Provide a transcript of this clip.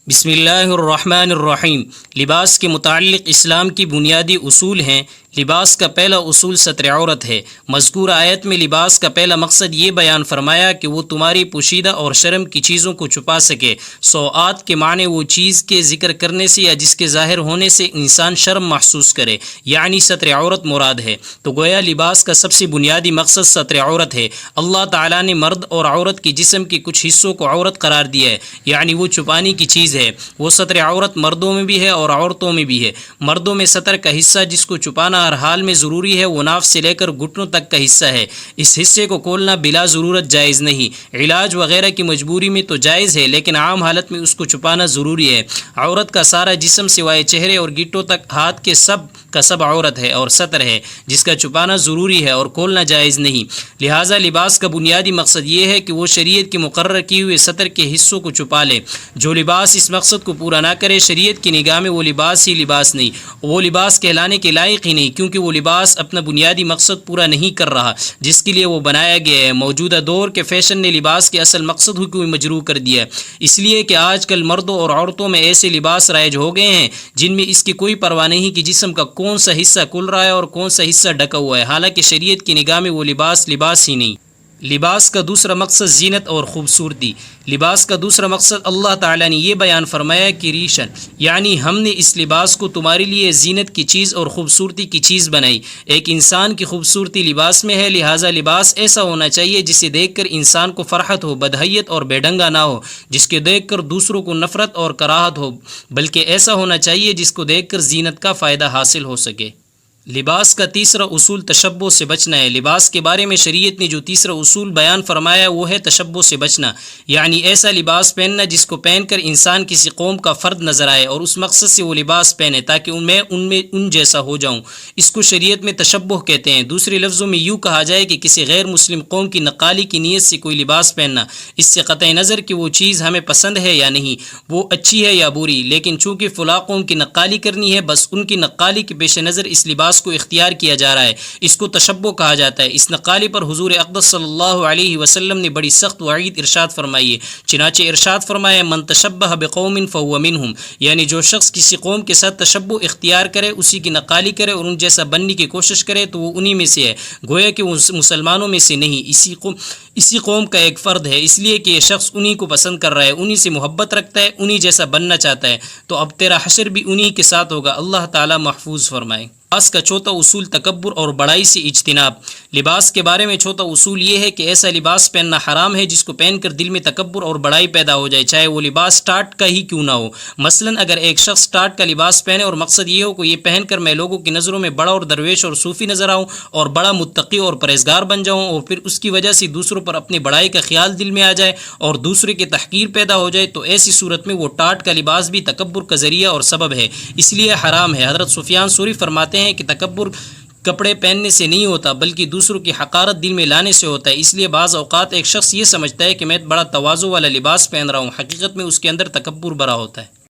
بسم اللہ الرحمن الرحیم۔ لباس کے متعلق اسلام کی بنیادی اصول ہیں۔ لباس کا پہلا اصول ستر عورت ہے۔ مذکورہ آیت میں لباس کا پہلا مقصد یہ بیان فرمایا کہ وہ تمہاری پوشیدہ اور شرم کی چیزوں کو چھپا سکے۔ سوآت کے معنی وہ چیز کے ذکر کرنے سے یا جس کے ظاہر ہونے سے انسان شرم محسوس کرے، یعنی ستر عورت مراد ہے۔ تو گویا لباس کا سب سے بنیادی مقصد ستر عورت ہے۔ اللہ تعالیٰ نے مرد اور عورت کی جسم کے کچھ حصوں کو عورت قرار دیا ہے، یعنی وہ چھپانے کی چیز ہے۔ وہ ستر عورت مردوں میں بھی ہے اور عورتوں میں بھی ہے۔ مردوں میں ستر کا حصہ جس کو چھپانا ہر حال میں ضروری ہے وہ ناف سے لے کر گھٹنوں تک کا حصہ ہے۔ اس حصے کو کھولنا بلا ضرورت جائز نہیں۔ علاج وغیرہ کی مجبوری میں تو جائز ہے، لیکن عام حالت میں اس کو چھپانا ضروری ہے۔ عورت کا سارا جسم سوائے چہرے اور گھٹنوں تک ہاتھ کے سب کا سب عورت ہے اور ستر ہے، جس کا چھپانا ضروری ہے اور کھولنا جائز نہیں۔ لہٰذا لباس کا بنیادی مقصد یہ ہے کہ وہ شریعت کی مقرر کی ہوئے ستر کے حصوں کو چھپا لے۔ جو لباس اس مقصد کو پورا نہ کرے، شریعت کی نگاہ میں وہ لباس ہی لباس نہیں، وہ لباس کہلانے کے لائق ہی نہیں، کیونکہ وہ لباس اپنا بنیادی مقصد پورا نہیں کر رہا جس کے لیے وہ بنایا گیا ہے۔ موجودہ دور کے فیشن نے لباس کے اصل مقصد کو مجروح کر دیا ہے، اس لیے کہ آج کل مردوں اور عورتوں میں ایسے لباس رائج ہو گئے ہیں جن میں اس کی کوئی پرواہ نہیں کہ جسم کا کون سا حصہ کھل رہا ہے اور کون سا حصہ ڈھکا ہوا ہے، حالانکہ شریعت کی نگاہ میں وہ لباس ہی نہیں۔ لباس کا دوسرا مقصد زینت اور خوبصورتی۔ لباس کا دوسرا مقصد اللہ تعالیٰ نے یہ بیان فرمایا کہ ریشن، یعنی ہم نے اس لباس کو تمہارے لیے زینت کی چیز اور خوبصورتی کی چیز بنائی۔ ایک انسان کی خوبصورتی لباس میں ہے، لہٰذا لباس ایسا ہونا چاہیے جسے دیکھ کر انسان کو فرحت ہو، بدحیت اور بے ڈنگا نہ ہو، جس کے دیکھ کر دوسروں کو نفرت اور کراہت ہو، بلکہ ایسا ہونا چاہیے جس کو دیکھ کر زینت کا فائدہ حاصل ہو سکے۔ لباس کا تیسرا اصول تشبہ سے بچنا ہے۔ لباس کے بارے میں شریعت نے جو تیسرا اصول بیان فرمایا وہ ہے تشبہ سے بچنا، یعنی ایسا لباس پہننا جس کو پہن کر انسان کسی قوم کا فرد نظر آئے اور اس مقصد سے وہ لباس پہنے تاکہ میں ان جیسا ہو جاؤں۔ اس کو شریعت میں تشبہ کہتے ہیں۔ دوسرے لفظوں میں یوں کہا جائے کہ کسی غیر مسلم قوم کی نقالی کی نیت سے کوئی لباس پہننا، اس سے قطع نظر کہ وہ چیز ہمیں پسند ہے یا نہیں، وہ اچھی ہے یا بری، لیکن چونکہ فلاں قوم کی نقالی کرنی ہے، بس ان کی نقالی کے پیش نظر اس لباس کو اختیار کیا جا رہا ہے، اس کو تشبہ کہا جاتا ہے۔ اس نقالی پر حضور اقدس صلی اللہ علیہ وسلم نے بڑی سخت وعید ارشاد فرمائی ہے۔ چنانچہ ارشاد فرمایا من تشبہ بقوم فہو منہم، یعنی جو شخص کسی قوم کے ساتھ تشبہ اختیار کرے، اسی کی نقالی کرے اور ان جیسا بننے کی کوشش کرے تو وہ انہی میں سے ہے، گویا کہ وہ مسلمانوں میں سے نہیں، اسی قوم کا ایک فرد ہے، اس لیے کہ یہ شخص انہی کو پسند کر رہا ہے، انہی سے محبت رکھتا ہے، انہی جیسا بننا چاہتا ہے، تو اب تیرا حشر بھی انہی کے ساتھ ہوگا۔ اللہ تعالیٰ محفوظ فرمائے۔ لباس کا چوتھا اصول تکبر اور بڑائی سے اجتناب۔ لباس کے بارے میں چوتھا اصول یہ ہے کہ ایسا لباس پہننا حرام ہے جس کو پہن کر دل میں تکبر اور بڑائی پیدا ہو جائے، چاہے وہ لباس ٹاٹ کا ہی کیوں نہ ہو۔ مثلا اگر ایک شخص ٹاٹ کا لباس پہنے اور مقصد یہ ہو کہ یہ پہن کر میں لوگوں کی نظروں میں بڑا اور درویش اور صوفی نظر آؤں اور بڑا متقی اور پرہیزگار بن جاؤں، اور پھر اس کی وجہ سے دوسروں پر اپنی بڑائی کا خیال دل میں آ جائے اور دوسرے کی تحقیر پیدا ہو جائے، تو ایسی صورت میں وہ ٹاٹ کا لباس بھی تکبر کا ذریعہ اور سبب ہے، اس لیے حرام ہے۔ حضرت سفیان ثوری فرماتے ہیں کہ تکبر کپڑے پہننے سے نہیں ہوتا بلکہ دوسروں کی حقارت دل میں لانے سے ہوتا ہے۔ اس لیے بعض اوقات ایک شخص یہ سمجھتا ہے کہ میں بڑا تواضع والا لباس پہن رہا ہوں، حقیقت میں اس کے اندر تکبر بھرا ہوتا ہے۔